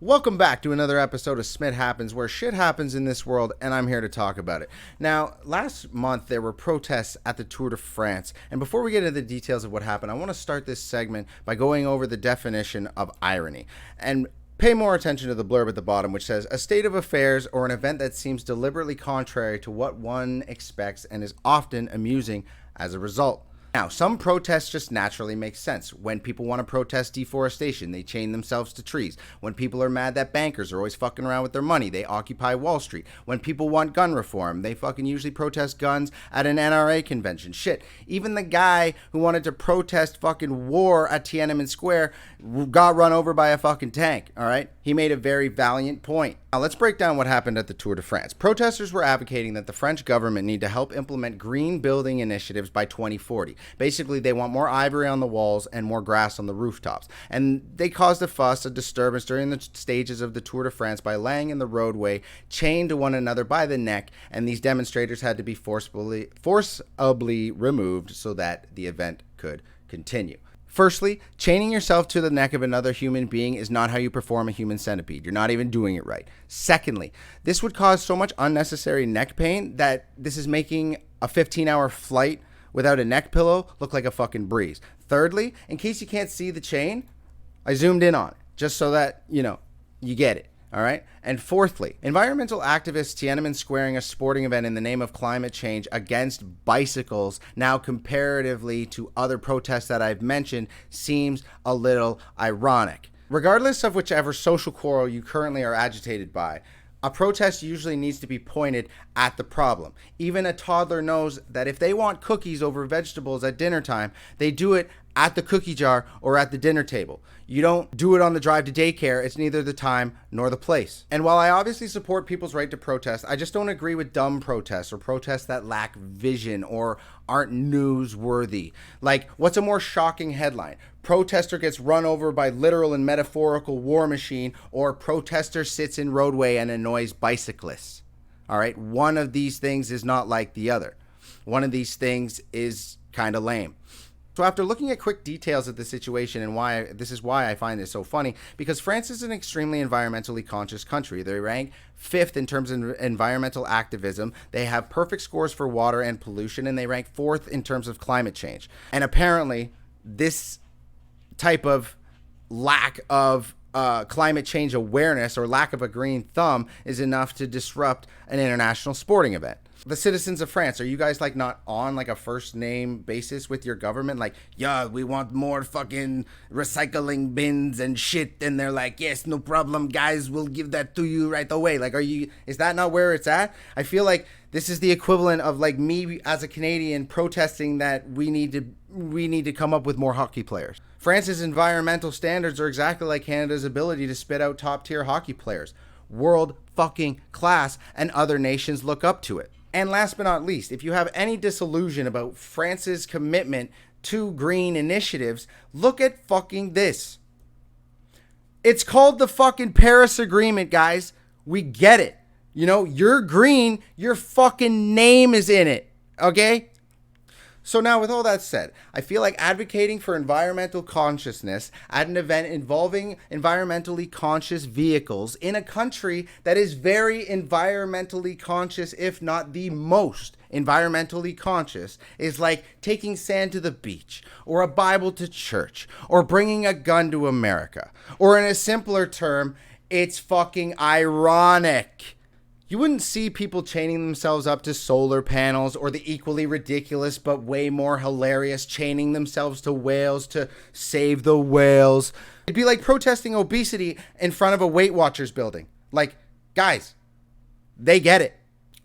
Welcome back to another episode of Smit Happens, where shit happens in this world, and I'm here to talk about it. Now, last month there were protests at the Tour de France, and before we get into the details of what happened, I want to start this segment by going over the definition of irony. And pay more attention to the blurb at the bottom, which says, a state of affairs or an event that seems deliberately contrary to what one expects and is often amusing as a result. Now, some protests just naturally make sense. When people want to protest deforestation, they chain themselves to trees. When people are mad that bankers are always fucking around with their money, they occupy Wall Street. When people want gun reform, they fucking usually protest guns at an NRA convention. Shit, even the guy who wanted to protest fucking war at Tiananmen Square got run over by a fucking tank, all right? He made a very valiant point. Now, let's break down what happened at the Tour de France. Protesters were advocating that the French government need to help implement green building initiatives by 2040. Basically, they want more ivory on the walls and more grass on the rooftops. And they caused a disturbance during the stages of the Tour de France by laying in the roadway, chained to one another by the neck, and these demonstrators had to be forcibly removed so that the event could continue. Firstly, chaining yourself to the neck of another human being is not how you perform a human centipede. You're not even doing it right. Secondly, this would cause so much unnecessary neck pain that this is making a 15-hour flight without a neck pillow look like a fucking breeze. Thirdly, in case you can't see the chain, I zoomed in on it just so that, you get it. All right. And fourthly, environmental activists Tiananmen squaring a sporting event in the name of climate change against bicycles, now comparatively to other protests that I've mentioned, seems a little ironic. Regardless of whichever social quarrel you currently are agitated by, a protest usually needs to be pointed at the problem. Even a toddler knows that if they want cookies over vegetables at dinner time, they do it at the cookie jar or at the dinner table. You don't do it on the drive to daycare. It's neither the time nor the place. And while I obviously support people's right to protest, I just don't agree with dumb protests or protests that lack vision or aren't newsworthy. Like, what's a more shocking headline? Protester gets run over by literal and metaphorical war machine, or protester sits in roadway and annoys bicyclists. All right, one of these things is not like the other. One of these things is kind of lame. So after looking at quick details of the situation and why I find this so funny, because France is an extremely environmentally conscious country. They rank 5th in terms of environmental activism. They have perfect scores for water and pollution, and they rank 4th in terms of climate change. And apparently, this type of lack of climate change awareness or lack of a green thumb is enough to disrupt an international sporting event. The citizens of France, are you guys like not on like a first name basis with your government? Like, yeah, we want more fucking recycling bins and shit. And they're like, yes, no problem, guys, we'll give that to you right away. Like, is that not where it's at? I feel like this is the equivalent of like me as a Canadian protesting that we need to come up with more hockey players. France's environmental standards are exactly like Canada's ability to spit out top tier hockey players. World fucking class, and other nations look up to it. And last but not least, if you have any disillusion about France's commitment to green initiatives, look at fucking this. It's called the fucking Paris Agreement, guys. We get it. You're green, your fucking name is in it, okay? So now, with all that said, I feel like advocating for environmental consciousness at an event involving environmentally conscious vehicles in a country that is very environmentally conscious, if not the most environmentally conscious, is like taking sand to the beach, or a Bible to church, or bringing a gun to America. Or in a simpler term, it's fucking ironic. You wouldn't see people chaining themselves up to solar panels, or the equally ridiculous but way more hilarious chaining themselves to whales to save the whales. It'd be like protesting obesity in front of a Weight Watchers building. Like, guys, they get it.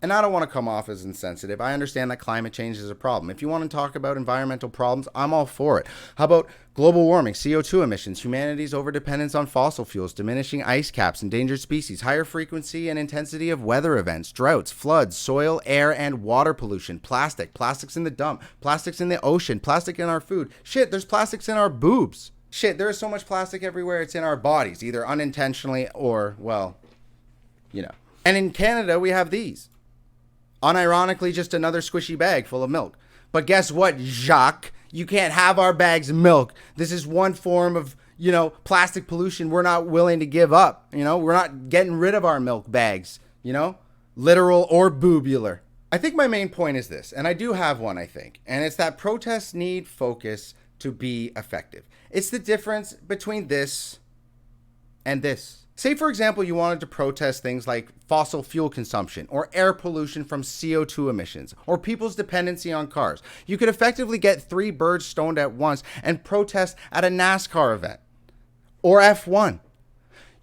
And I don't want to come off as insensitive. I understand that climate change is a problem. If you want to talk about environmental problems, I'm all for it. How about global warming, CO2 emissions, humanity's overdependence on fossil fuels, diminishing ice caps, endangered species, higher frequency and intensity of weather events, droughts, floods, soil, air, and water pollution, plastics in the dump, plastics in the ocean, plastic in our food. Shit, there's plastics in our boobs. Shit, there is so much plastic everywhere, it's in our bodies, either unintentionally or, And in Canada, we have these. Unironically, just another squishy bag full of milk. But guess what, Jacques? You can't have our bag's milk. This is one form of plastic pollution we're not willing to give up. We're not getting rid of our milk bags, literal or boobular. I think my main point is this, and I do have one, I think, and it's that protests need focus to be effective. It's the difference between this and this. Say, for example, you wanted to protest things like fossil fuel consumption or air pollution from CO2 emissions or people's dependency on cars. You could effectively get 3 birds stoned at once and protest at a NASCAR event or F1.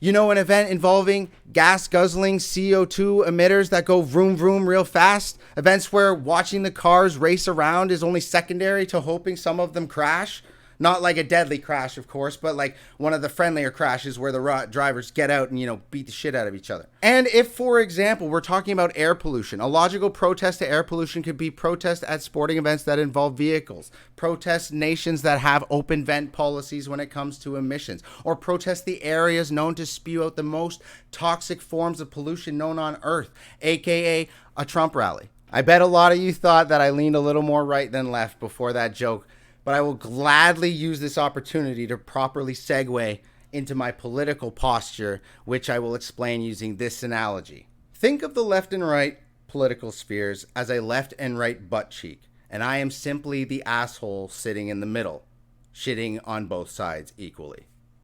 An event involving gas guzzling CO2 emitters that go vroom vroom real fast. Events where watching the cars race around is only secondary to hoping some of them crash. Not like a deadly crash, of course, but like one of the friendlier crashes where the drivers get out and, beat the shit out of each other. And if, for example, we're talking about air pollution, a logical protest to air pollution could be protest at sporting events that involve vehicles, protest nations that have open vent policies when it comes to emissions, or protest the areas known to spew out the most toxic forms of pollution known on Earth, aka a Trump rally. I bet a lot of you thought that I leaned a little more right than left before that joke, but I will gladly use this opportunity to properly segue into my political posture, which I will explain using this analogy. Think of the left and right political spheres as a left and right butt cheek, and I am simply the asshole sitting in the middle, shitting on both sides equally.